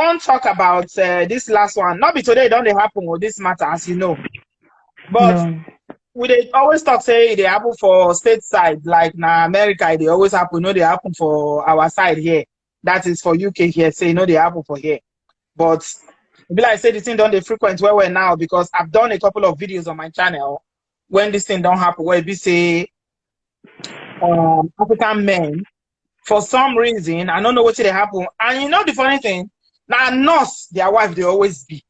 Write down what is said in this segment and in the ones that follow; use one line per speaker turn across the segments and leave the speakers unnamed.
don't talk about this last one. Not be today, don't they happen with this matter, as you know. But
No.
they always talk say they happen for state side, like na America, they always happen. No, they happen for our side here. That is for UK here. Say no, they happen for here. But be like say the thing don't they frequent where now, because I've done a couple of videos on my channel when this thing don't happen, where we say African men, for some reason, I don't know what they happen. And you know the funny thing, now nurse, their wife they always be.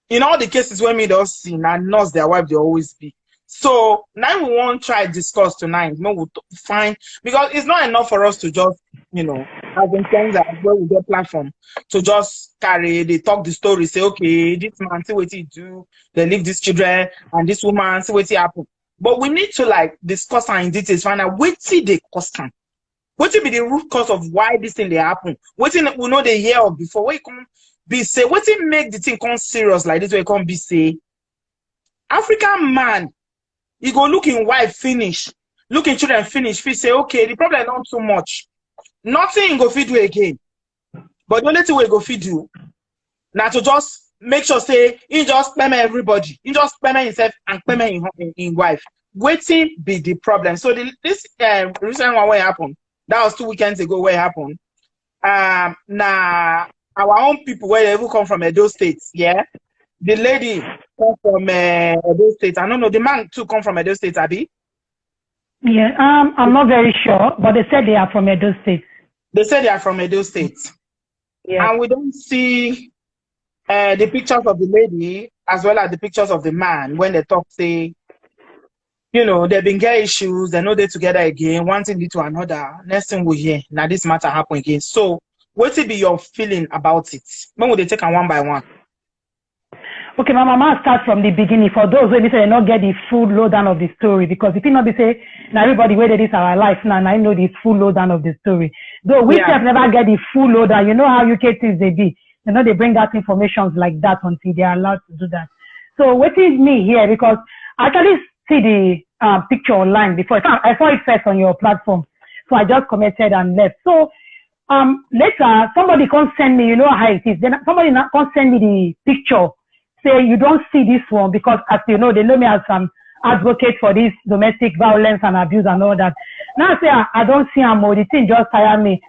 In all the cases where me don't see, now nurse, their wife they always be. So now we won't try discuss tonight. We'll find, because it's not enough for us to just, you know, as in terms of where we get platform to just carry, they talk the story, say, okay, this man see what he do, they leave these children, and this woman see what he happen. But we need to like discuss and in details, find out what they cost them. What will be the root cause of why this thing they happen? What we know they hear of before? What can be say? What will make the thing come serious like this? Way can be say? African man, he go look in wife finish, look in children finish. He say, okay, the problem not too much. Nothing go feed you again. But the only thing we go feed you now to just make sure say he just payment everybody. He just payment himself and payment in wife. Waiting be the problem. So this recent one where happened. That was 2 weekends ago where it happened. Now our own people where they even come from Edo State, yeah. The lady come from Edo State. I don't know. The man too come from Edo State, Abi.
Yeah, I'm not very sure, but they said they are from Edo State.
They said they are from Edo State.
Yeah.
And we don't see the pictures of the lady as well as the pictures of the man when they talk, say, you know, they've been get issues, they know they're together again, one thing lead to another. Next thing we hear, now this matter happen again. So, what will be your feeling about it? When will they take them one by one?
Okay, my mama start from the beginning. For those who say they not get the full lowdown of the story, because if you not be say, now everybody where this our life now, and I know the full lowdown of the story. Though we have never get the full lowdown. You know how UK things they be. You know they bring out information like that until they are allowed to do that. So what is me here, because I actually see the picture online before. I saw it first on your platform, so I just commented and left. So later somebody can send me, you know how it is. Then somebody can send me the picture. Say you don't see this one, because as you know, they know me as an advocate for this domestic violence and abuse and all that. Now I say I don't see her more. The thing just tired me.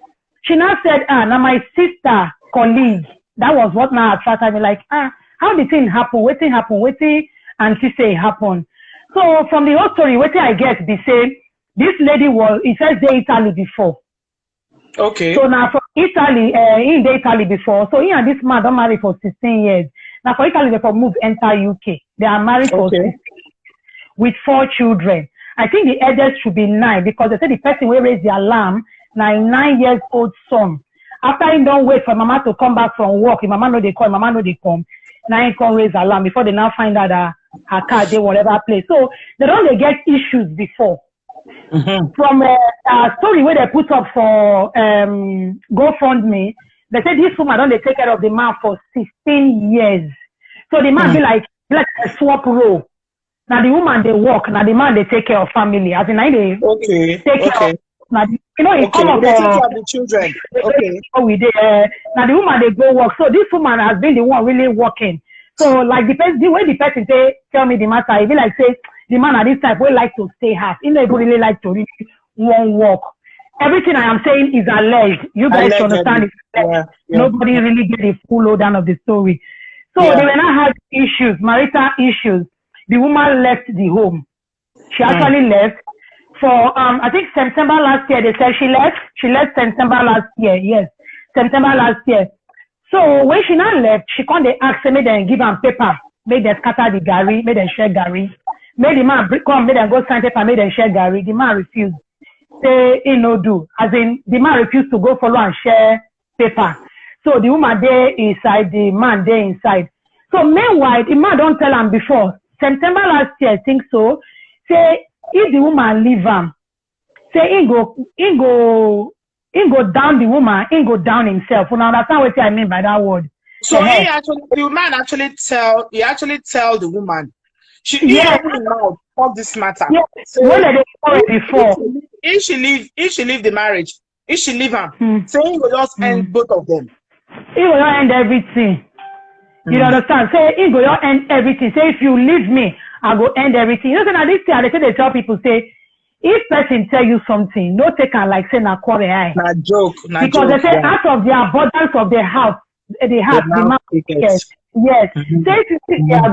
She now said, now my sister colleague. That was what now attracted me. Like, how the thing happen? Waiting happen? Waiting and she say it happen. So from the whole story, what I get, they say this lady it says they Italy before.
Okay.
So now from Italy, in the Italy before. So he and this man don't marry for 16 years. Now for Italy, they move enter UK. They are married for 16 years with 4 children. I think the eldest should be 9, because they say the person will raise the alarm, now a 9-year-old son. After he don't wait for mama to come back from work, if mama know they call, mama know they come. Now he can raise alarm before they now find out that her car they whatever place. So they don't get issues before.
Mm-hmm.
From a story where they put up for GoFundMe, they said this woman don't they take care of the man for 16 years. So the man be like a swap role. Now the woman they work, now the man they take care of family. As in, they take care of. Now, you know, it come up
they take care of the children. Okay.
Now the woman they go work. So this woman has been the one really working. So like the way the person say tell me the matter, it be like say the man at this type will like to stay half. He never really like to really won't work. Everything I am saying is alleged. You guys understand it.
Yeah.
Nobody really get the full lowdown of the story. So they were not have issues, marital issues. The woman left the home. She actually left. For I think September last year, they said she left. She left September last year. Yes, September last year. So when she now left, she can't ask me then give them paper, make them scatter the gari, make them share gari. Make the man come, make them go sign paper, make them share gari. The man refused. Say he no do. As in the man refused to go follow and share paper. So the woman there inside, the man there inside. So meanwhile, the man don't tell him before. September last year, I think so. Say if the woman leave him, say he go down the woman, he go down himself. You understand what I mean by that word?
So the man actually tell the woman. She talk this matter.
Yeah.
So
when they before.
If she leave the marriage, if she leave him, say he will just end both of them.
He will not end everything. You understand? Say, he will not end everything. Say, if you leave me, I go end everything. You know, now this thing, they tell people, say, if person tell you something, no take her like say na quarry eye.
Na joke,
because they say out of the abundance of the house, the mouth yes. Yes. Say if you think I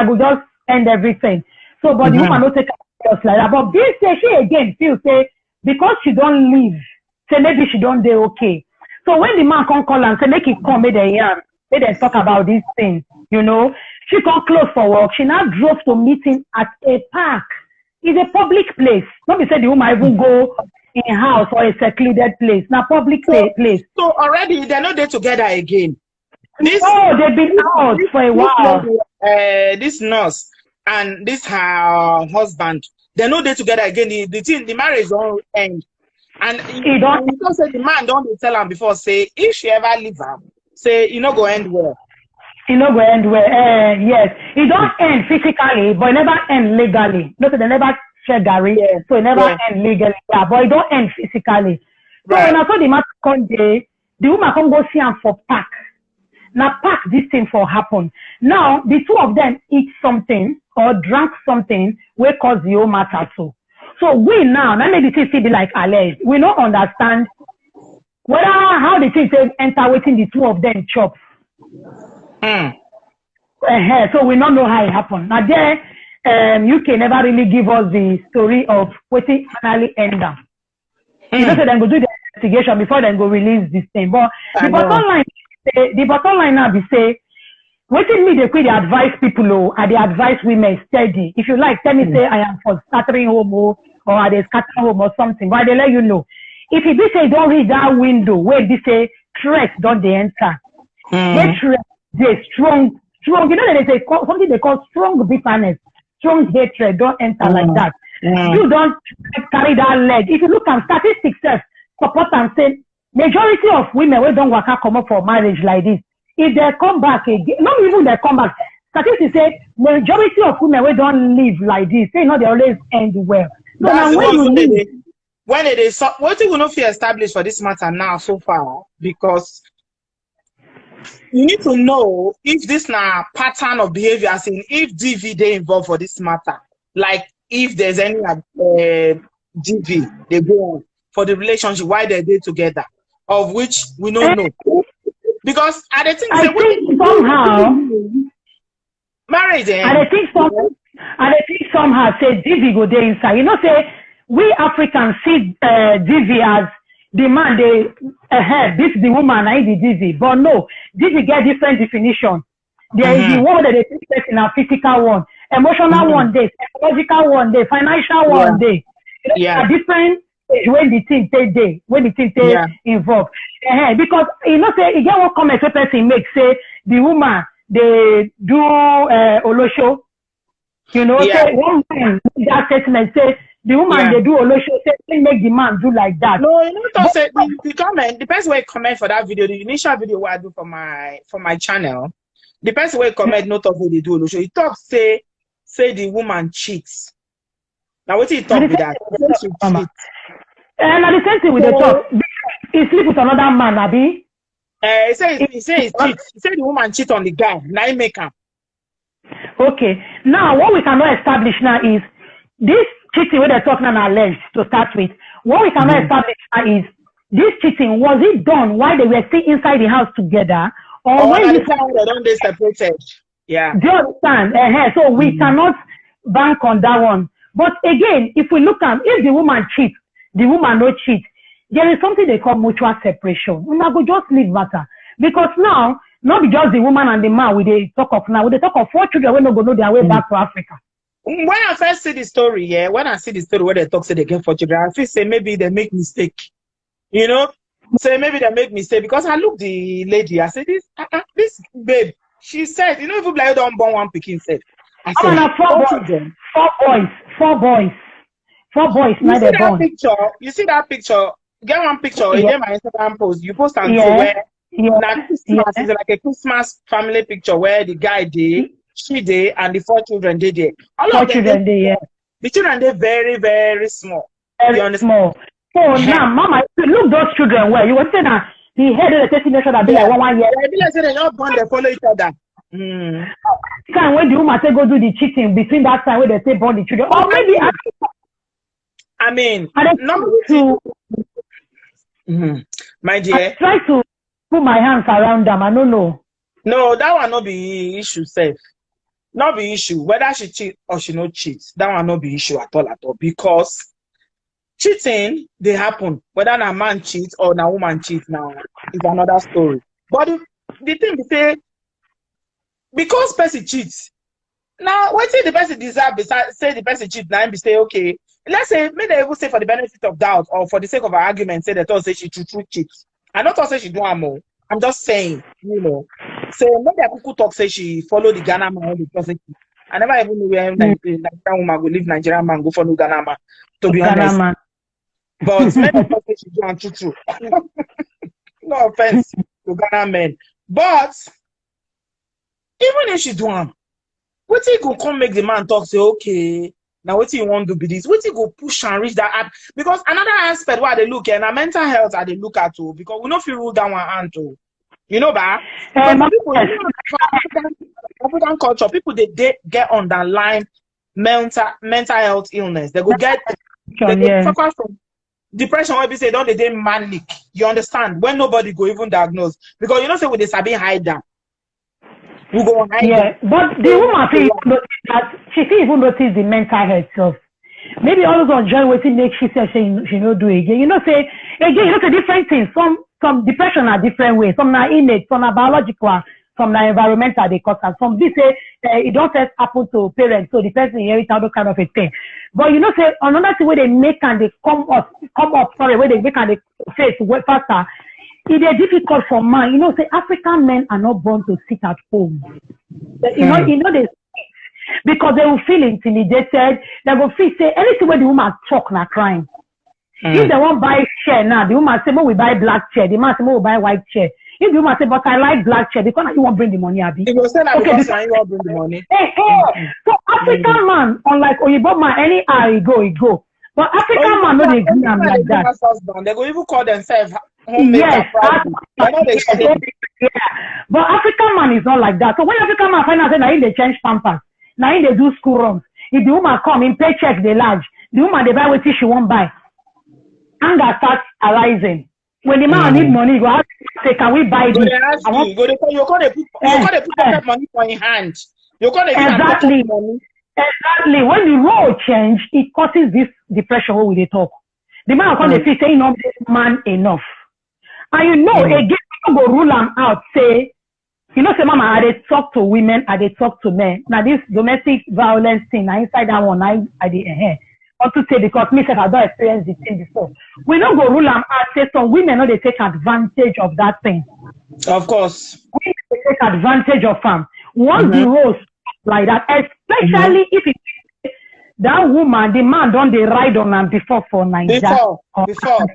go just end everything. So but the woman no take her just like that. But this say she again feel say because she don't leave, say maybe she don't do okay. So when the man come call and say make it come, make they talk about this thing, you know. She come close for work. She now drove to meeting at a park. It's a public place. Not be say the woman even go in a house or a secluded place. Now public place.
So already they're not there together again.
They've been out for a while.
This nurse and this her husband, they're not there together again. The marriage don't end. And because the man don't tell her before, say if she ever leave her, say you know go end well.
It not go end well. Yes, it don't end physically, but it never end legally. No, so they never share Gary, so it never end legally. Yeah, but it don't end physically. So when I saw the man come there, the woman come go see him for park. Now park this thing for happen. Now the two of them eat something or drank something will cause the whole matter too. So we now maybe the thing still be like alleged. We don't understand whether how the thing enter within the two of them chop. So we don't know how it happened. Now there, UK never really give us the story of what it finally end up. You know, so then go do the investigation before then go release this thing. But the bottom line now be say, waiting me they quit the advise people and they advise women steady. If you like, tell me say I am for scattering home or are they scattering home or something. But they let you know. If it be say don't read that window where they say threat don't they enter. They threat they strong. You know that they say something they call strong bitterness, strong hatred don't enter like that. You don't carry that leg. If you look at statistics, support and say majority of women we don't work out come up for marriage like this. If they come back again, not even they come back. Statistics say majority of women we don't live like this. They know they always end well. So now when you leave,
when it is what you will not feel established for this matter now so far, because you need to know if this now pattern of behavior, as in if DV they involved for this matter, like if there's any DV they go on for the relationship while they're there together, of which we don't know. Because I think
somehow
married
I think somehow say DV go there inside. You know, say we Africans see DV as the man they this is the woman I the DV, but no, DV get different definition. There is the one that they take in a physical one, emotional one day, psychological one day, financial one day. A different when the thing involved. Because you know say you get one comment a person make say the woman they do olosho. You know, say one man that statement say the woman they do olosho, say they make the man do like that.
No, you know what say the comment, the best way comment for that video, the initial video what I do for my channel, the best way comment not of what they do olosho. He talk say the woman cheats. Now what he talk with that? He cheat.
And at the same thing with the talk, he sleep with another man, Abi.
He say he cheat. He say the woman cheat on the guy. Now he make him.
Okay. Now what we cannot establish now is this cheating where they're talking on alleged to start with. What we cannot establish now is this cheating, was it done while they were still inside the house together, or when
they don't they separated? Yeah.
Do you understand? So we cannot bank on that one. But again, if we look at if the woman cheats, the woman no cheat, there is something they call mutual separation. We go just leave matter. Because now, not be just the woman and the man we they talk of now, we they talk of 4 children when they go know their way back to Africa.
When I first see the story, when I see the story where they talk say they get 4 children, I feel say maybe they make mistake. You know? Say maybe they make mistake because I look the lady, I said this babe, she said, you know, if you like don't born one pikin said. I said,
4 boys. 4 boys,
you see that picture? You see that picture? Get one picture, get my Instagram post. You post and where now Christmas is like a Christmas family picture where the guy did, she did, and the 4 children did there. All of them the children they very, very small.
Very small. So now, Mama, if you look those children well, you will say that The head of the destination that be like 1 year.
They be like say they not born, they follow each other.
Time when the woman say go do the cheating between that time when they say born the children. Or maybe
I mean, my dear.
I try to put my hands around them. I don't know.
No, that one not be issue safe. Not be issue. Whether she cheat or she not cheat, that one not be issue at all. Because cheating, they happen. Whether a man cheats or a woman cheats now is another story. But the thing be say, because person cheats, now what say the person deserve besides say the person cheats now and be say, okay, let's say maybe they will say for the benefit of doubt or for the sake of our argument, say that all say she true cheats. I not all say she do more. I'm just saying, you know. So maybe I could talk say she follow the Ghana man the person. I never even knew where Nigerian woman go leave Nigerian man go follow Ghana man, to be honest. Man. But maybe I say she do true. No offense to Ghana men. But even if she do what you go come make the man talk say, okay, now what you want to be this? What you go push and reach that up? Because another aspect where they look at, and mental health are they look at too, because we don't feel rule that one hand too. You know that? People, African culture, people they get underlying mental health illness. They go get suffer from depression when we say don't they manic. You understand? When nobody go even diagnose. Because you know say with the sabi hide them. We go on hide them.
But the woman that she even notice the mental health stuff. Maybe all those on joy waiting make she say she no do again. You know say again, you know say different things. Some depression are different ways. Some are innate, some are biological, some are environmental, they cause us. Some this say it don't just happen to parents, so the person inherits all kind of a thing. But you know, say another thing where they make and they come up, where they make and they face faster. It is difficult for man. You know, say African men are not born to sit at home. You know they because they will feel intimidated. They will feel say anything where the woman talk na crime. If they won't buy chair now, the woman say, "Mo we buy black chair." The man say, "Mo we buy white chair." If the woman say, "But I like black chair," because you won't bring the money, Abi.
You say that because you won't bring the money.
So African man, unlike Oyibo man, any he go. But African man, no they agree like that.
They go even call themselves.
Yes, but African man is not like that. So when African man find out that now they change pampers, now they do school runs. If the woman come in paycheck, they large. The woman they buy what she won't buy. Anger starts arising. When the man need money, go ask, say, can we buy this?
You're going to put that money on your hand. You're going to
exactly. Exactly. When the role change, it causes this depression where they talk. The man will come say, no, this man enough. And you know, again, people go rule them out, say, you know, say, mama, I they talk to women, I they talk to men. Now, this domestic violence thing, I inside that one, I did to say because me I don't experience the thing before. We don't go rule and say some women know they take advantage of that thing.
Of course.
We take advantage of them. Once the rules like that, especially if it, that woman, the man don't they ride on them before for Nigeria.
Before.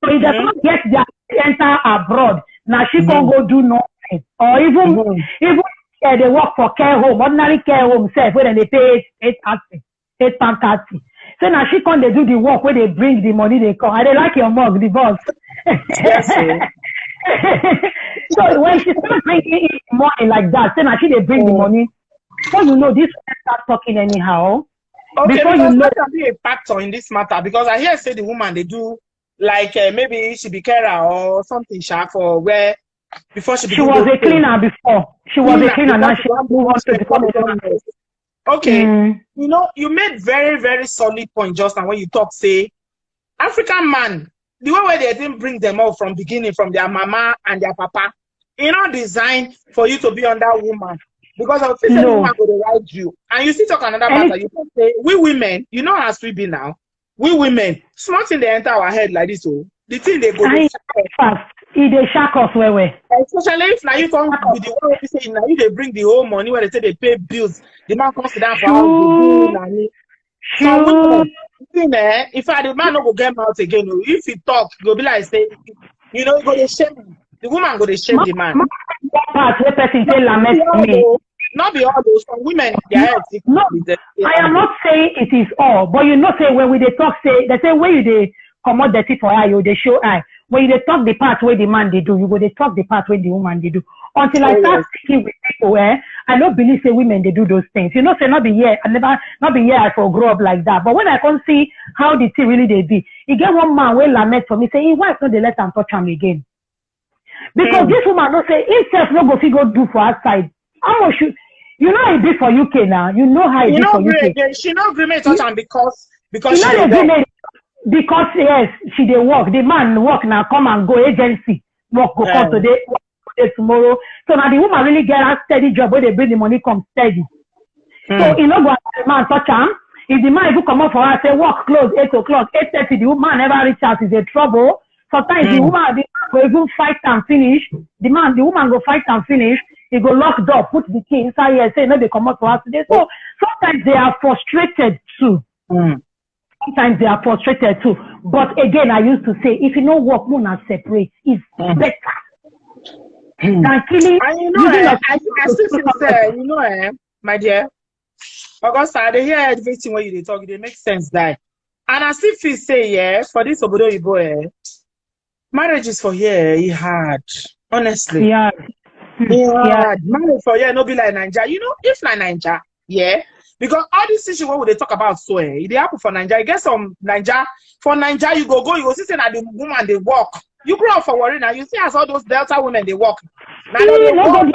So he does not get their enter abroad. Now she can go do nothing. Or even they work for care home, ordinary care home self where they pay £8.30. So now she come they do the work where they bring the money they come. And they like your mug, the boss.
Yes,
so when she starts bringing in money like that, so now she they bring the money. So you know this start talking anyhow.
Okay, because you know that can be a factor in this matter because I hear say the woman they do like maybe she be carer or something sharp or where before she
was a cleaner before. She was a cleaner now she wants to become a journalist.
Okay, you know, you made very, very solid point just now when you talk, say, African man, the way where they didn't bring them up from beginning, from their mama and their papa, you know, designed for you to be under woman. Because of the woman will ride you. And you still talk another matter, you can say, we women, you know as we be now, we women, smart thing they enter our head like this, oh, the thing they go
fast. They shack us where.
Especially if now you come with the one you say now you they bring the whole money where they say they pay bills. The man comes down for house. If the man not go get out again, if he talk, go be like say, you know, go to shame the woman, go to shame the man. Not be all those some women.
No, I am not saying it is all, but you know, say when we they talk, say they say where you they commodity for eye, you they show eye. when they talk the part where the man they do, you go they talk the part where the woman they do. Until I start speaking with people, I don't believe say women they do those things. You know, say not be here, not be here I for grow up like that. But when I can see how the thing really they be, you get one man will lament for me, say, hey, why not they let him touch him again? Because this woman don't say himself no go go do for outside. How much you know it be for UK now. You know how it be for UK.
She not agree me touch him because
she not because yes, she they work. The man work now come and go agency. Work go come today, work today tomorrow. So now the woman really get a steady job where they bring the money come steady. So you know go the man touch him. If the man come up for her, say work close 8 o'clock, 8:30, the woman never reach out, is a trouble. Sometimes the woman go even fight and finish. The woman go fight and finish. He go lock door, put the key inside here, say no, they come up for us today. So sometimes they are frustrated too. Sometimes they are frustrated too. But again, I used to say, if you know work, moon and separate, it's better. Than killing.
And you know, I still say, you know, my dear, Augusta, they hear everything when you talk, they make sense that. And I still feel say, yeah, for this Obodo Ibo, marriage is for here, it hard. Honestly.
Yeah.
Marriage for here, no be like Nigeria. You know, if like Nigeria, yeah. Because all these issues what they talk about, so it happen for Nigeria. You get some Nigeria, for Nigeria, you go see that the woman they walk. You grow up for worry now, you see as all those Delta women they walk. Now they walk.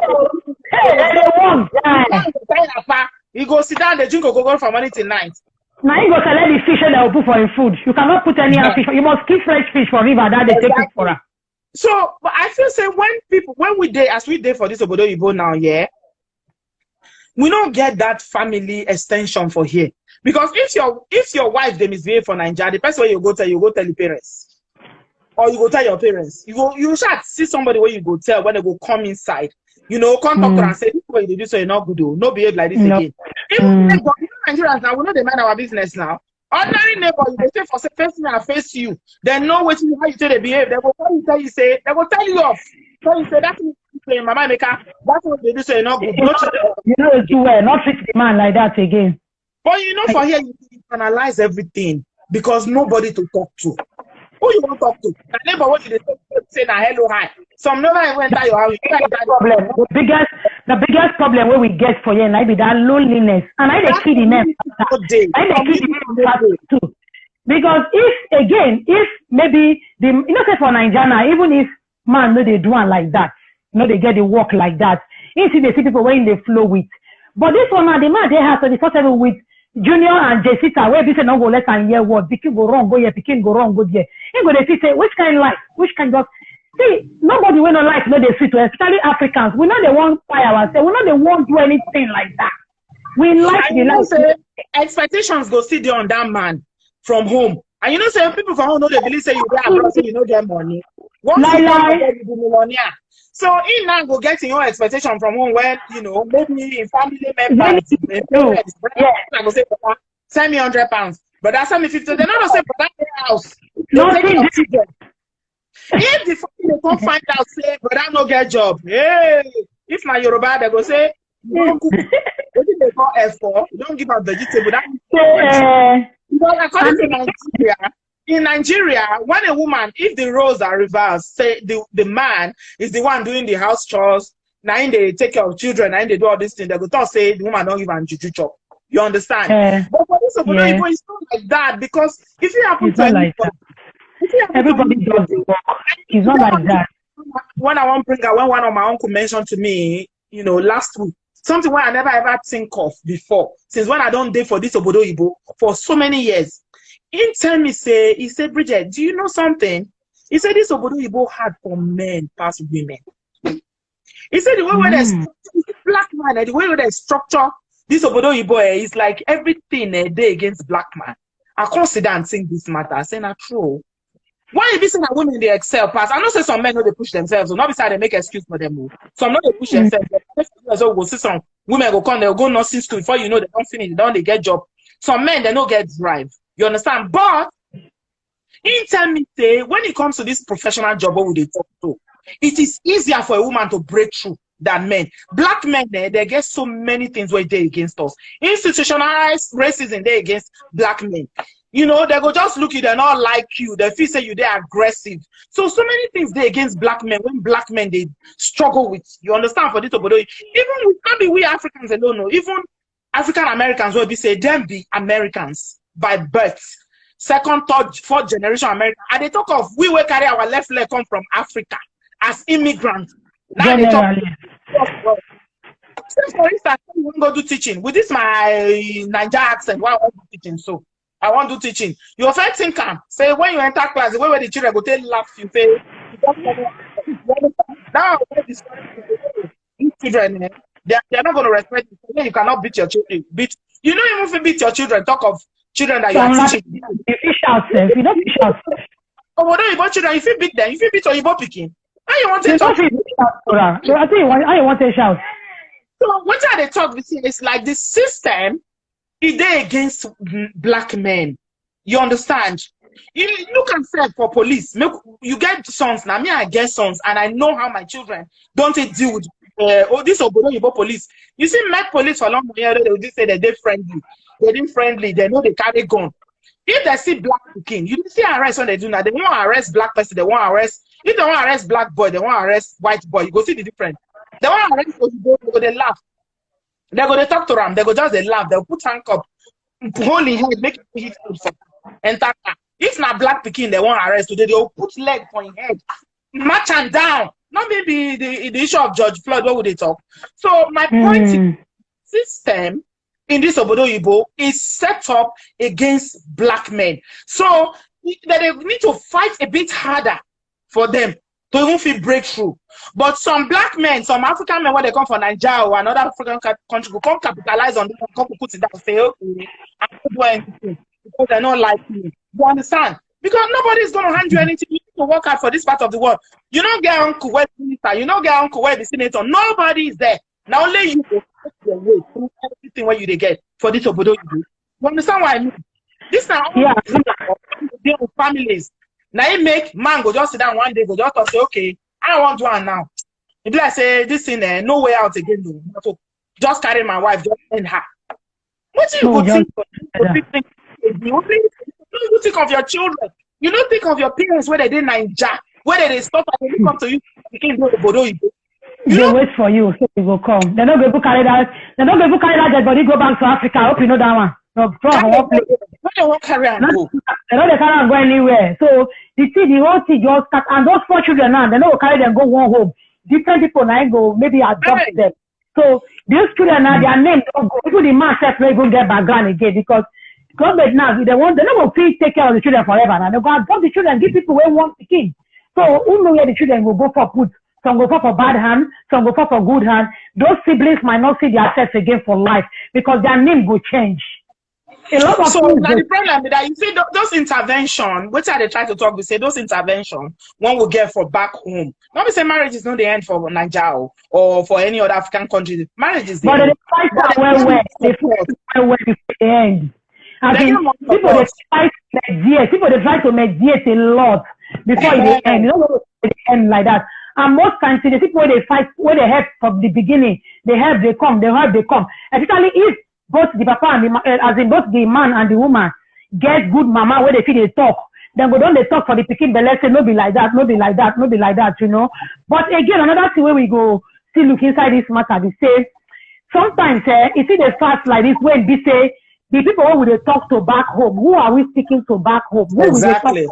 You go sit down, the drink go from morning till night.
Now you go select the fish that will put for your food. You cannot put any fish. You must keep fresh fish for river that they take it for her.
So, but I feel say when we day as we day for this Obodo Ibo now, yeah, we don't get that family extension for here. Because if your wife they misbehave for Nigeria, the person where you go tell the parents, or you go tell your parents, you should see somebody where you go tell when they go come inside. You know, come talk to her and say, this way they do so you're not good, no behave like this again. Even Nigerians now, we know they mind our business now. Ordinary neighbor, you say for face me and face you, they know what how you say they behave. They will tell you say, they will tell you off. So you say that's Mama Maker, that's what they do so you're not good.
You know it's too well, not treat the man like that again.
But you know, for here you analyze everything because nobody to talk to. Who you want to talk to? The neighbor what did they say na hello hi. Some never even enter your house.
Problem. The biggest problem where we get for you and I be that loneliness. And I the kid in them. I the kid in them too. Because if maybe you know say for Nigeria, even if man no they do one like that, you know they get the work like that. You see they see people when they flow with. But this one now the man they have 24/7 with Junior and Jessica, where they say no go less than year what, Pikin go wrong, go here, Pikin go wrong, go there. You go they say, which kind of life, which kind of see, nobody will not like no they sweet, especially Africans. We know they won't fire ourselves, we know they won't do anything like that. We like the life.
Expectations go sit there on that man from home. And you know, say people from home know they believe say you get abroad, so you don't get money. Once you get the millionaire. So in now go get your expectation from home where you know maybe in family members, I go say, send me £100, but that's send me 50. They're not say for that house. If the family don't find out say, but I no get job. Hey, if my Yoruba they go say, don't cook. What did they call F4? Don't give out vegetable. Because according to Nigeria. In Nigeria, when a woman, if the roles are reversed, say the man is the one doing the house chores, now they take care of children, and they do all these things, they go talk say the woman don't give an juju chop. You understand? But for this Obodo Ibo, it's not like that because if you happen to
everybody does the work. It's not like that.
When I want to bring out, when one of my uncle mentioned to me, you know, last week, something where I never ever think of before, since when I don't date for this Obodo Ibo for so many years. He tell me, he said, Bridget, do you know something? He said, this Obodo Ibo hard for men past women. He said, the way where there's black man, the way where they structure this Obodo Ibo is like everything a day against black man. I consider and think this matter. I say, not true. Why is it that women they excel past? I know say some men know they push themselves, so not beside they make excuse for them. Some know they push themselves. So go see some women go come, they'll go nursing school before you know they don't finish, they get job. Some men they don't get drive. You understand? But he tell me say when it comes to this professional job, what would they talk to? It is easier for a woman to break through than men. Black men they get so many things where they against us. Institutionalized racism they against black men. You know, they go just look you, they not like you. They feel say you they aggressive. So many things they against black men when black men they struggle with. You understand for this obodo? Even with maybe we Africans, I don't know. Even African Americans will be say them be Americans by birth. Second, third, fourth generation American. And they talk of we will carry our left leg come from Africa as immigrants. Now they talk. Say for instance, you want to go do teaching. With this my Niger accent, why I want to do teaching? So I want to do teaching. You first think say when you enter class, the way where the children go take laugh, you say now these children they're not going to respect you. You cannot beat your children. You don't even if you beat your children. Talk of children that you are teaching.
If you don't fish out.
Oh, what you want children? If you beat them, if you beat or you both picking, how you want to talk?
So I tell you how you want to shout.
So what are they talk? It's like the system is there against black men. You understand? You look and say for police. You get sons now. Me, I get sons, and I know how my children don't deal with this Obodo police. You see, met police for long years, they will just say that they're friendly. They're friendly. They know they carry gun. If they see black king, you see arrest when they do now. They want to arrest black person. They want to arrest. If they want to arrest black boy, they want to arrest white boy. You go see the difference. They want to arrest Oyibo, they go they laugh. They go they talk to them. They go just they laugh. They'll put hand up, hold his head, make it hit for enter. If not black Peking, they want to arrest today. They'll put leg on his head, match and down. Not maybe the issue of George Floyd. What would they talk? So my point is, system in this Obodo Yibo is set up against black men. So they need to fight a bit harder for them to even feel breakthrough. But some black men, some African men, when they come from Nigeria or another African country, will come capitalize on this and come put it down and say, okay, I don't do anything because they're not like me. You understand? Because nobody's going to hand you anything. You need to work hard for this part of the world. You don't get uncle where the minister, you don't get uncle where the senator. Nobody is there. Now only you will take your way through everything where you get for this Obodo Yibo. You understand what I mean? This now deal with families. Now it make man go just sit down one day, go just say, okay, I want to one now. If I say this thing there, no way out again. So just carry my wife, just end her. What do you think? You think of your children. You don't think of your parents where they did Nigeria, where they stop and they come to you.
They wait for you, so they will come. They're not going to carry that. They're not going to carry that dead body go back to Africa. I hope you know that one. No,
they won't carry and go.
They don't carry and go anywhere. So the whole thing just start, and those 4 children now, they don't carry them go one home. Different people now go maybe adopt them. So these children now, their name don't go. Even the man self will go get background again because government now they're not going to take care of the children forever. Now they go adopt the children, give people where want the king. So who know where the children will go for good? Some go for bad hand, some go for good hand. Those siblings might not see their sex again for life because their name will change. A lot of
so now the problem is that you see those intervention, which are they try to talk, we say those intervention one will get for back home. Not we say marriage is not the end for Nigeria or for any other African country. Marriage is the end.
But they fight they before the end. I mean, people they fight mediate. People they try to mediate a lot before it end. You don't know it end like that. And most times the people they fight where they help from the beginning, they help they come, especially if both the papa and the as in both the man and the woman get good mama where they feel they talk. Then go down they talk for the picking but let's say no be like that, you know. But again, another thing where we go still look inside this matter, they say sometimes you see they fast like this when they say the people who they talk to back home, who are we speaking to back home? Who
exactly.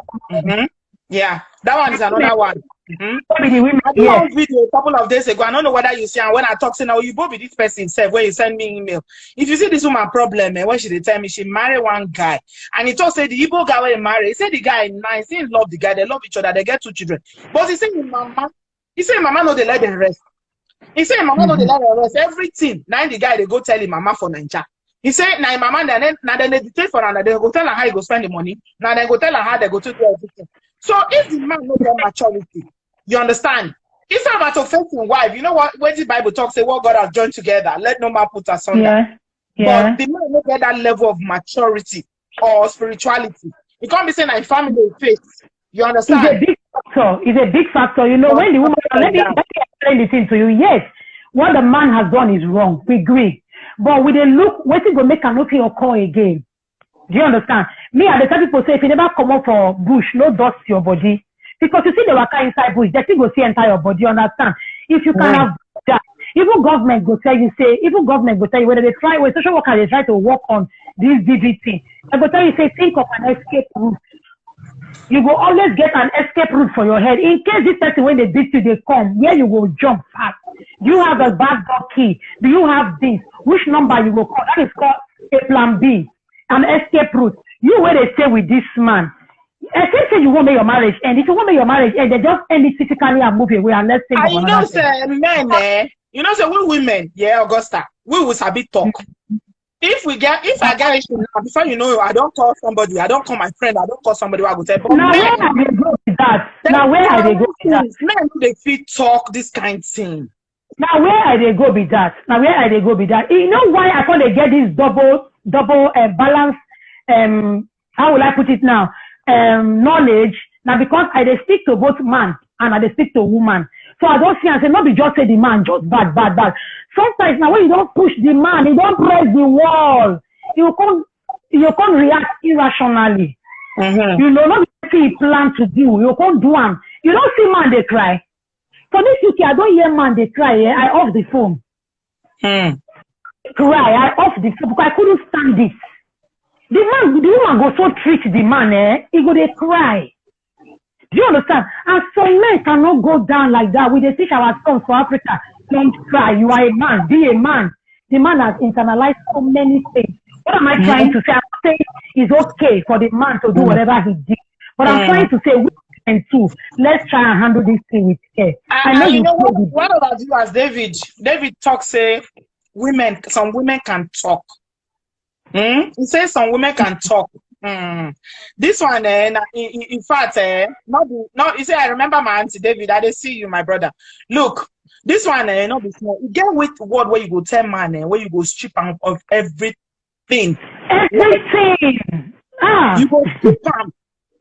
Yeah, that one is another one. I did one video a couple of days ago. I don't know whether you see, and when I talk, say now you both be this person said when you send me email. If you see this woman problem, when she tell me she married one guy, and he told say the Igbo guy when he married, he said the guy is nice, he love the guy, they love each other, they get 2 children. But he said mama no they let them rest. He said mama no they let them rest. Everything. Now the guy they go tell him mama for Nigeria. He said now mama then they dictate for her, they go tell her how he go spend the money. Now they go tell her how they go to do everything. So if the man no get maturity, you understand? It's not about offending wife. You know what? When the Bible talks, say what God has joined together, let no man put asunder. But the man don't get that level of maturity or spirituality. You can't be saying like family faith. You understand?
It's a big factor. You know, when the woman let me explain the thing to you. Yes, what the man has done is wrong. We agree. But with a look, what is going to make an okay occur again? Do you understand? Me and the type people say if you never come up for bush, no dust your body. Because you see the waka inside bush, they still go see entire your body, understand? If you can have that, even government go tell you, whether they try, when social workers they try to work on this DVT, they go tell you, say, think of an escape route. You will always get an escape route for your head. In case this person, when they beat you, they come, where you will jump fast. Do you have a back door key? Do you have this? Which number you will call? That is called a plan B, an escape route. You where they stay with this man. I think say you won't make your marriage end. If you won't make your marriage end, they just end it physically and move away and let's think of another thing.
Men, we women, Augusta, we will sabi talk. If I get issue now, before you know, I don't call somebody, I don't call my friend, I don't call somebody who I go tell. But
now where are they go with that? Now where are they go with that?
Men they feel talk this kind of thing.
Now where are they go with that? You know why I call they get this double balance? How will I put it now? Knowledge. Now because I they speak to both man and I they speak to woman. So I don't see and say, not be just say the man, just bad. Sometimes now when you don't push the man, you don't press the wall, you can't react irrationally. You know, not see plan to do, you can't do them. You don't see man they cry. For this UK, I don't hear man they cry, I off the phone. Cry, I off the phone because I couldn't stand this. The woman go so treat the man, he go they cry. Do you understand? And some men cannot go down like that. We they teach our sons for Africa, don't cry. You are a man, be a man. The man has internalized so many things. What am I trying to say? I'm saying it's okay for the man to do whatever he did. But I'm trying to say we can too. Let's try and handle this thing with care. I know you know
what about you as David? David talks say some women can talk. He says some women can talk. This one, in fact, you say I remember my auntie David. I didn't see you, my brother. Look, this one, not be small. You get with word where you go tell man, where you go strip am of everything.
Everything.
You go strip am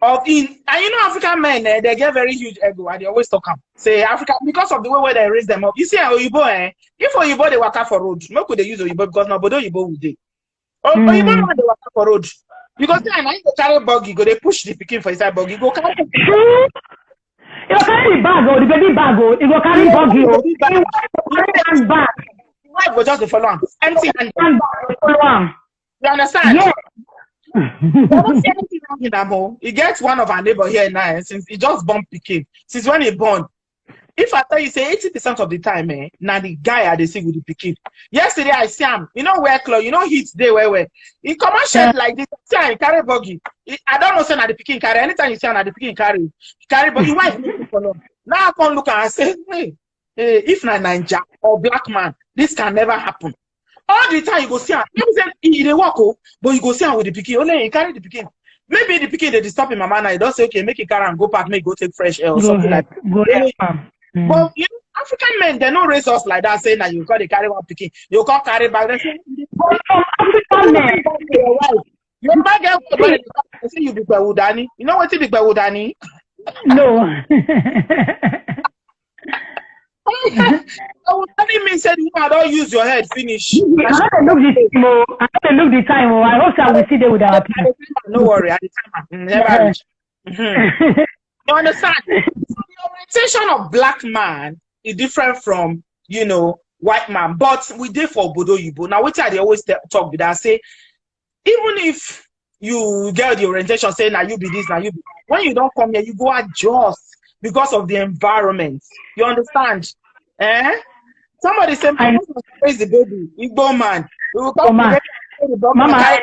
of in, and you know African men, they get very huge ego, and they always talk am. Say Africa because of the way where they raise them up. You see, Oyibo, if Oyibo they walk out for road, no could they use Oyibo because nobody Oyibo would they. Oyibo no they walk out for road. Because then I go carry buggy, go they push the pikin for inside buggy, go carry.
You go carry the bag or the baby bag or you go carry buggy or you carry bag.
The wife go just follow him, empty hand.
Follow him.
You understand?
Yes.
He gets one of our neighbor here now since he just born pikin. Since when he born. If I tell you, say 80% of the time, now the guy I they see with the pikin. Yesterday I see him, wear clothes, heat day where. He come and shed like this, see him, he carry buggy. I don't know say na the pikin carry. Anytime you see him, na the pikin carry buggy. Why? Now I come look and I say, hey, if na Ninja or black man, this can never happen. All the time you go see him, he dey walk, but you go see him with the pikin. Only he carry the pikin. Maybe the pikin they disturb him, mama. Now he don't say, okay, make it carry and go park, make go take fresh air or something like that. But African men, they don't raise us like that, saying that you can't carry one pikin, you can't carry back. They say,
African men,
you might get they say you be Udani. You know what it be Udani?
No.
Udani means said you don't use your head, finish.
I have to look the time. I hope I will see them with our time.
No worry, at the time. Never reach. You understand? The orientation of black man is different from, white man. But we did for Bodo Yibo. Now, which I always talk with that, say, even if you get the orientation saying, now you be this, now you be that, when you don't come here, you go adjust because of the environment. You understand? Somebody said, raise the baby, Igbo man.
Mama,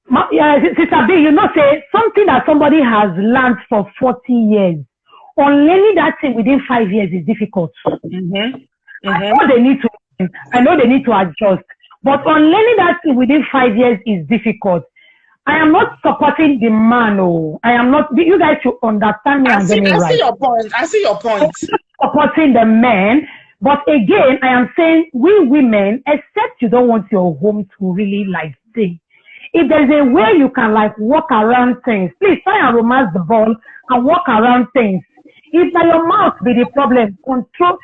Sister B, say something that somebody has learned for 40 years. Unlearning that thing within 5 years is difficult. I know they need to adjust. But unlearning that thing within 5 years is difficult. I am not supporting the man. I am not. You guys should understand me and get me right.
I see your point.
I'm not supporting the men. But again, I am saying we women, except you don't want your home to really stay. If there's a way you can walk around things, please try and romance the ball and walk around things. If your mouth be the problem, control.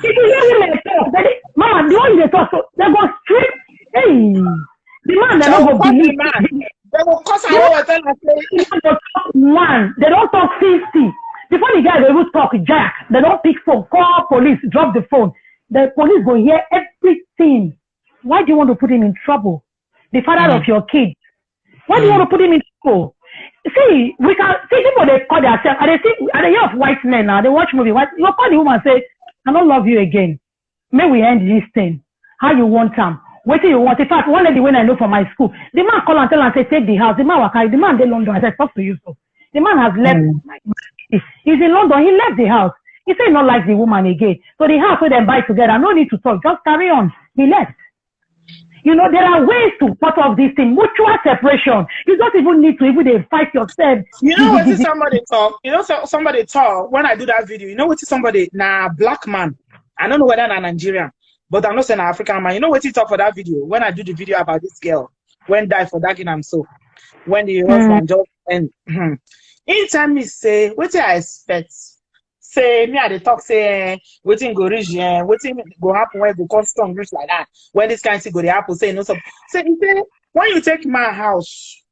If you hear women talk, Mama, the way they talk, they go straight. Hey, the man they don't go believe.
They will cause
one. They don't talk 50. Before the guy they will talk jack. They don't pick phone. Call police. Drop the phone. The police go hear everything. Why do you want to put him in trouble? The father of your kid. Why do you want to put him in trouble? See, we can see people they call themselves. And they hear of white men now. They watch movie. You call the woman and say, "I don't love you again. May we end this thing. How you want them? What do you want?" In fact, one lady when I know from my school, the man call and tell and say, "Take the house." The man will carry. The man in London. I said, "Talk to you so." The man has left. He's in London. He left the house. He said he not like the woman again. So the house where they buy together, no need to talk. Just carry on. He left. You know, there are ways to cut off this thing. Mutual separation. You don't even need to even fight yourself.
You know what is somebody talk? You know, somebody talk when I do that video. You know what is somebody? Nah, black man. I don't know whether I'm Nigerian, but I'm not saying African man. You know what he talk for that video? When I do the video about this girl, when die for that and so, when the husband just and anytime me say, what I expect? Say me at the talk say waiting go reach waiting go happen when go custom reach like that. When this kind of thing go the apple say no so say when you take my house,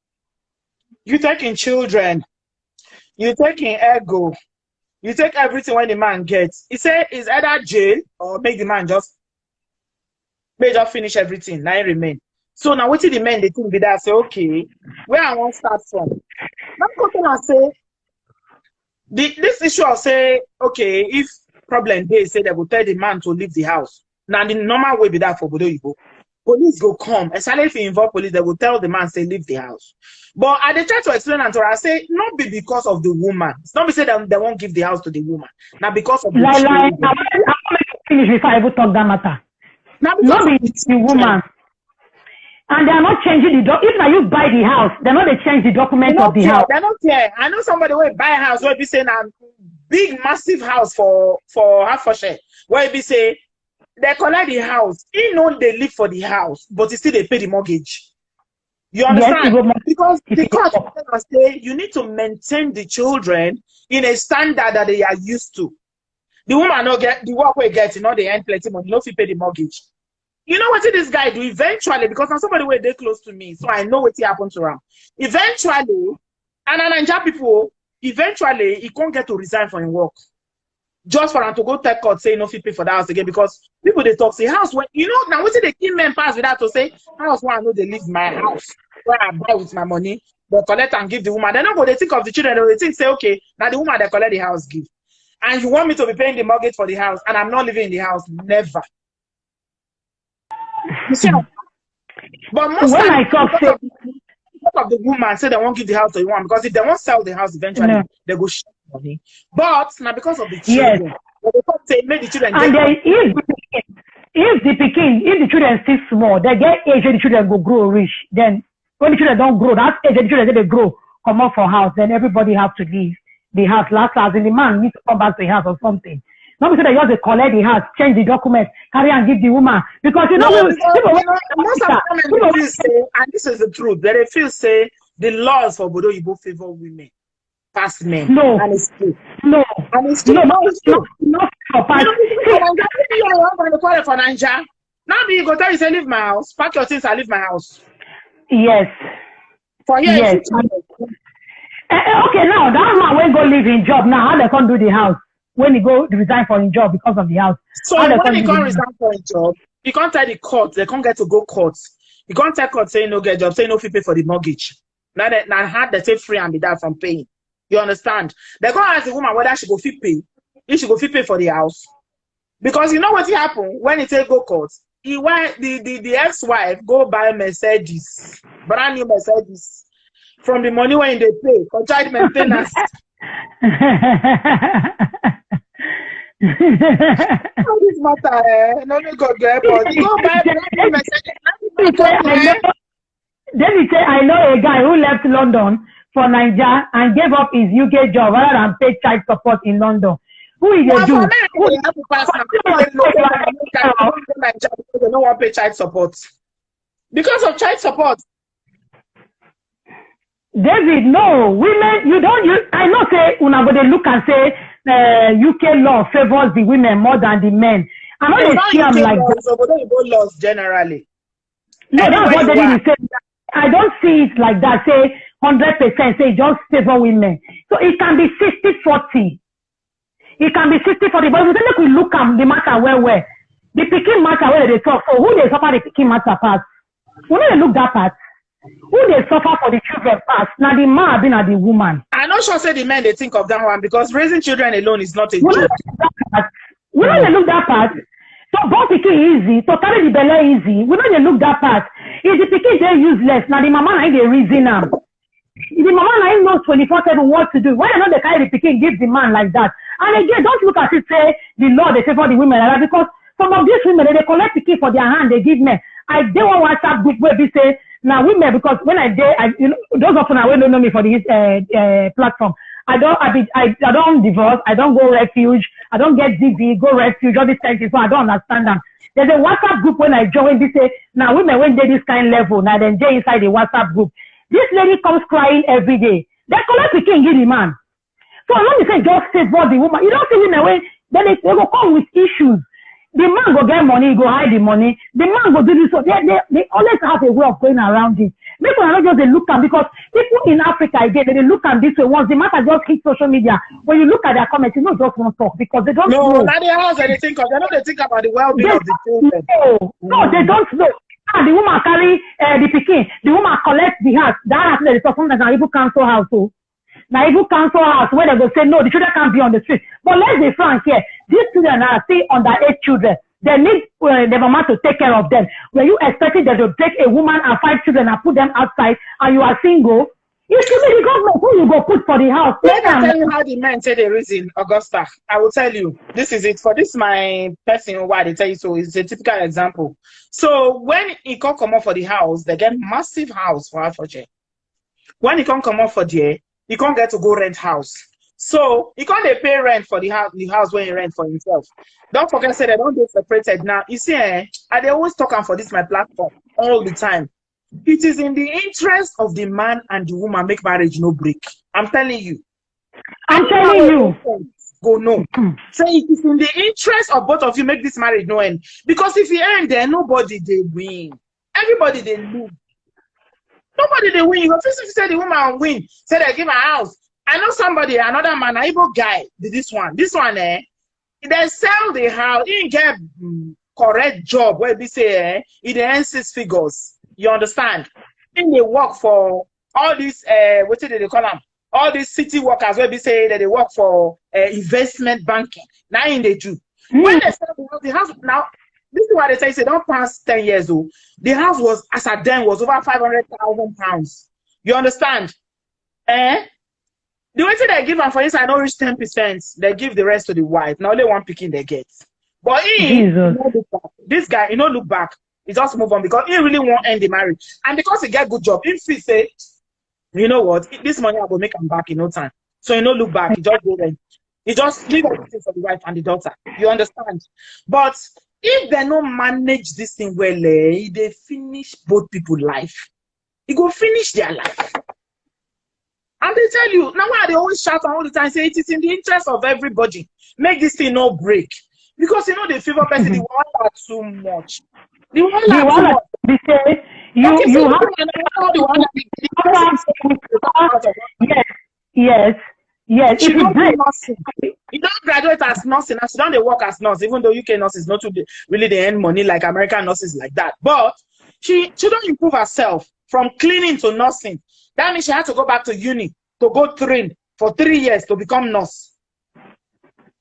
you taking children, you taking ego, you take everything when the man gets. He say it's either jail or make the man just finish everything. Now remain. So now what the men they think be that say okay, where I want to start from. Now come and say this issue of say, okay, if problem they say they will tell the man to leave the house. Now the normal way be that for Bodo Igbo. Police go come, especially if you involve police, they will tell the man say leave the house. But I try to explain and I say not be because of the woman. It's not be say they won't give the house to the woman. Now because of the children.
I want to finish before I ever talk that matter.
Now
not be the woman. And they are not changing the document. If now you buy the house, they're not they change the document of the house.
They're not here. I know somebody will buy a house where be saying a big massive house for half a share. Where be say they collect the house. He know they live for the house, but still they pay the mortgage. You understand? Yes, because the court say you need to maintain the children in a standard that they are used to. The woman not get the work we get, you know, they earn plenty money, no fit pay the mortgage. You know what this guy do eventually, because now somebody were they close to me, so I know what happened to him. Eventually, and Nigerian people, eventually he can't get to resign from his work. Just for him to go take court, say no fit pay for the house again, because people they talk say house when you know now what the key men pass without to say house where I know they leave my house where I buy with my money, they collect and give the woman. They don't go they think of the children, they think say okay, now the woman they collect the house give. And you want me to be paying the mortgage for the house and I'm not living in the house, never. You see, but most
when
times,
I talk
of the woman say they won't give the house to the woman because if they won't sell the house eventually, they go share money. But now because of the children, they say make the children.
And then if the children still small, they get age the children go grow rich. Then when the children don't grow, that age the children they grow come up for house. Then everybody have to leave the house. Last and the man needs to come back to the house or something. Not because they just they collect the house, change the document, carry and give the woman. Because you know, most
of them feel say, and this is the truth, that they feel say the laws for Bodo Igbo favor women past men.
No.
And it's true.
No.
And it's true.
No,
No, for Nigeria. Now you go tell you say leave my house, pack your things and leave my house.
Yes.
For here,
yes. Okay, now that man when go leave in job, now how they can't do the house? When he go resign for his job because of the house.
So when he can't resign for his job, he can't tell the court, they can't get to go court. He can't tell court saying no get job, saying no fee pay for the mortgage. Now had they take free and be that from paying. You understand? They're gonna ask the woman whether she go fee pay, if she go fee pay for the house. Because you know what happened when he take go court? He went the ex-wife go buy Mercedes, brand new Mercedes, from the money when they pay for child maintenance. This matter, no go get but you go buy
Then he say, I know a guy who left London for Nigeria and gave up his UK job rather than pay child support in London. Who is the do?
They don't want to pay child support because of child support.
David, no, women, I know say, una go they look and say, UK law favors the women more than the men. I'm not see I'm like
laws generally.
No, that's what they say. I don't see it like that. Say 100%. Say just favor women. So it can be 60-40. It can be 60-40. But if we look at the matter where the picking matter where they talk. So who they suffer the picking matter part? We need to look that part. Who they suffer for the children part? Now the man being at the woman.
I'm not sure say the men they think of that one because raising children alone is not a
We
joke.
need to look that part. So both picking easy, to carry the belly easy. We need to look that part. If the picking they useless, now the mama ain't the reason now. The mama ain't knows 24/7 what to do. Why not they carry the picking give the man like that? And again, don't look at it say the law they favor the women like that because some of these women they collect the key for their hand, they give men. I did one WhatsApp group where they say now women because when I did, you know, those of you who don't know me for this platform, I don't divorce, I don't go refuge, I don't get DV, go refuge, all these things, so I don't understand them. There's a WhatsApp group when I join, they say now women when they this kind of level, now then they inside the WhatsApp group. This lady comes crying every day. They collect the king, give the man. So when you say just favor the woman, you don't see women when then they will come with issues. The man go get money, he go hide the money. The man go do this. So they always have a way of going around it. People are not just they look at because people in Africa again they look at this way. Once the matter just hit social media, when you look at their comments, you know just won't talk because they don't know.
No, not the house they think of. They don't think about the well-being of the children.
No, they don't know. The woman carry the pikin, the woman collect the house. That house that is sometimes an evil council house. So now evil council house where they go say no, the children can't be on the street. But let's be frank here. These children are still underage children. They need the mama to take care of them. Were you expecting them to take a woman and 5 children and put them outside and you are single? You should be the government who you go put for the house.
Let me tell you how the men say the reason, Augusta. I will tell you. This is it. For this, my person why they tell you so is a typical example. So when he can't come up for the house, they get massive house for Alpha. When he can't come up for there, he can't get to go rent house. So he can't pay rent for the house when he rent for himself. Don't forget, say they don't get separated now. You see, I they always talking for this my platform all the time. It is in the interest of the man and the woman make marriage no break. I'm telling you.
I'm telling you.
Go no. So it is in the interest of both of you make this marriage no end. Because if you end there, nobody they win. Everybody they lose. Nobody they win. If you say the woman win, say they give a house. I know somebody, another man, an Igbo guy, did this one. This one, they sell the house. He didn't get correct job where they say it earns 6 figures. You understand? And they work for all these what do they call them? All these city workers where they say that they work for investment banking. Now in they do. When they sell the house now, this is what they say don't pass 10 years old. The house was as at then was over 500,000 pounds. You understand? The way they give them for this, I don't reach 10%. They give the rest to the wife. Now only one picking they get. But this guy, you know, look back. He just move on because he really won't end the marriage. And because he get good job, if he say, you know what, this money I will make him back in no time. So you know, look back, he just go there. He just leave everything for the wife and the daughter. You understand? But if they don't manage this thing well, they finish both people's life. He go finish their life. And they tell you, now why they always shout all the time, say it is in the interest of everybody. Make this thing no break. Because you know the favor person, the one that too much. The one that
you have yes.
She don't do nursing. You don't graduate as nursing, and she don't work as nurse, even though UK nurses not really they earn money like American nurses like that. But she don't improve herself from cleaning to nursing. That means she had to go back to uni to go train for 3 years to become nurse.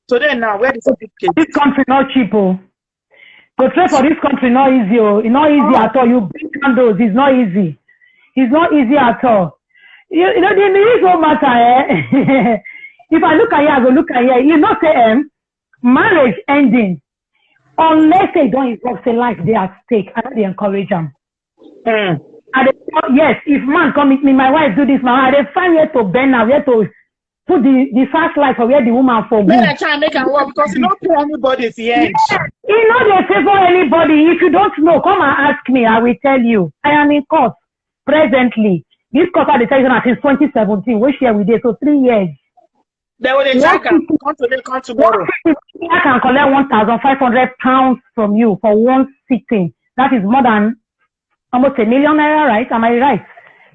So then now, where is the big case?
This country not cheap. To train for this country not easy. It's not easy at all. You bring those. It's not easy. It's not easy at all. You know, the no matter. If I look at here, I go look at here. You know, say marriage ending unless they don't involve say life they at stake. I don't encourage them. Yes, if man come with me, my wife do this, my wife, they find where to bend now, where to put the first life for where the woman for good.
Then I try and make her work because you don't pay anybody if he ends.
You know they favor anybody. If you don't know, come and ask me. I will tell you. I am in court presently. This court had decided since 2017. We share with it, so 3 years.
They will check and come today, come tomorrow.
I can collect £1,500 from you for one sitting. That is more than almost $1 million, right? Am I right?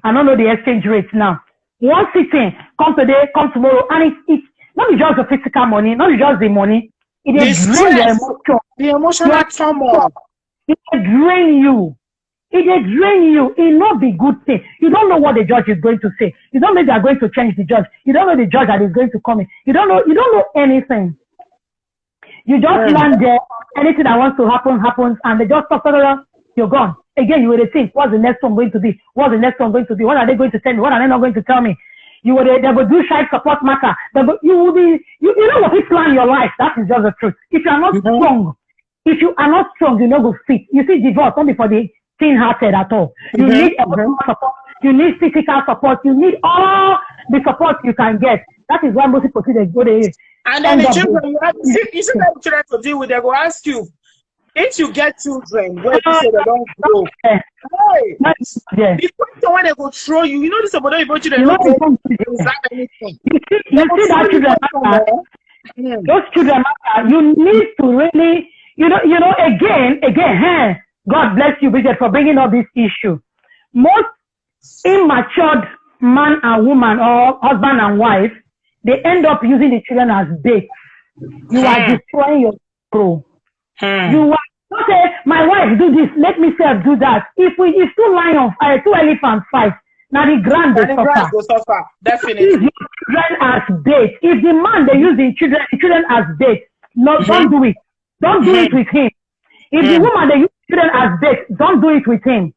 I don't know the exchange rate now. One sitting, come today, come tomorrow, and it's not just the physical money, not just the money. It drain your emotion.
The emotional trauma.
It drain you. It drain you. It not be good thing. You don't know what the judge is going to say. You don't know they are going to change the judge. You don't know the judge that is going to come in. You don't know anything. You just land there. Anything that wants to happen happens, and they just stop. You're gone. Again, you will think, what's the next one going to be? What's the next one going to be? What are they going to tell me? What are they not going to tell me? They will do child support matter. You will be, you know what, you plan your life. That is just the truth. If you are not strong, you know go fit. You see, divorce only for the thin-hearted at all. You need emotional support. You need physical support. You need all the support you can get. That is why most people see they go there.
And then the children, you see that children to deal with, they will ask you, if you get children, where you say they don't grow, hey, the question when they go throw you, you know this about you children don't anything.
You see that children matter. Those children matter. You need to really, you know, again, God bless you, Bridget, for bringing up this issue. Most immatured man and woman, or husband and wife, they end up using the children as bait. You are destroying your grow. You are not say, my wife do this, let me self do that. If two elephants fight, now the grand will
suffer. Definitely.
Use your children as bait. If the man they use the children as bait, no, don't do it. Don't do it with him. If the woman they use children as bait, don't do it with him.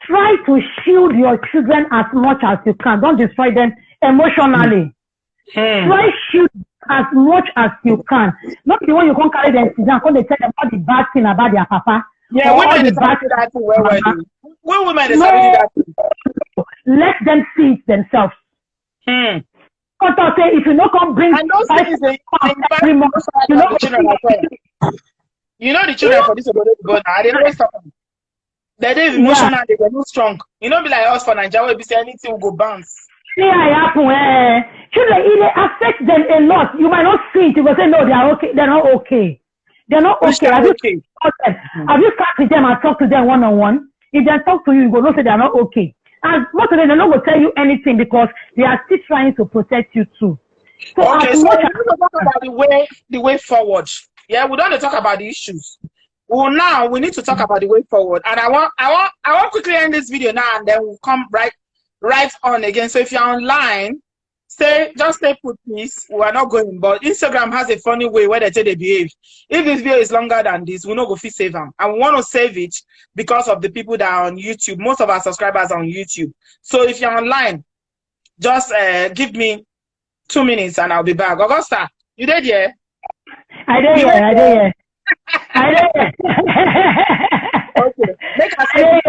Try to shield your children as much as you can. Don't destroy them emotionally. Try shield as much as you can. Not the one you can't carry them sit down, because they tell them all the bad thing about their papa.
Yeah, women decide to that too. When women decide to that,
let them see it themselves. Say, if you not come bring
and those things every month, you know the children as well. You know the children for this about they always talk. They're emotional, they were not strong. You know, be like us for Nigeria, we say anything will go bounce.
Children, it affects them a lot. You might not see it. You will say, no, they are okay. They're not okay. They're not okay. Have you sat with them and talked to them one-on-one? If they talk to you, you go, no, say they're not okay. And most of them, they're not going to tell you anything because they are still trying to protect you too. So
okay, so we're going to talk about the way forward. Yeah, we don't want to talk about the issues. Well, now we need to talk about the way forward. And I want quickly end this video now, and then we'll come right on again. So if you're online, just stay put, please. We are not going, but Instagram has a funny way where they say they behave. If this video is longer than this, we're not going to save them. And we want to save it because of the people that are on YouTube. Most of our subscribers are on YouTube. So if you're online, just give me 2 minutes and I'll be back. Augusta, you did, yeah?
I did.
Okay, make us say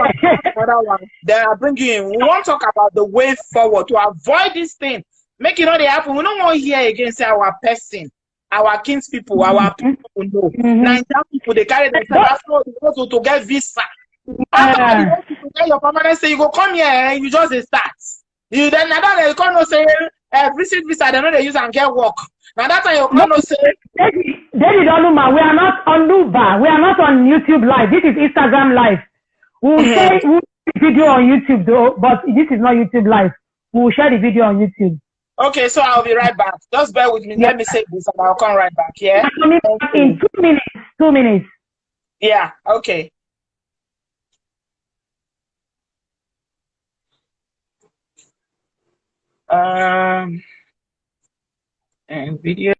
another one. Then I'll bring you in. We want to talk about the way forward to avoid this thing. Make it not happen. We don't want to hear again say our person, our kings people, our people know. Nigerian people, they carry themselves to get visa. After you get your permanent say you go come here and you just start. You then they can't say visit visa, they know they use and get work. Now that time you can't say
David Oluma, we are not on Luba, we are not on YouTube Live. This is Instagram Live. We'll share video on YouTube though, but this is not YouTube Live. We'll share the video on YouTube.
Okay, so I'll be right back. Just bear with me. Yeah. Let me say this and I'll come right back. Yeah.
In 2 minutes. 2 minutes.
Yeah. Okay. And video.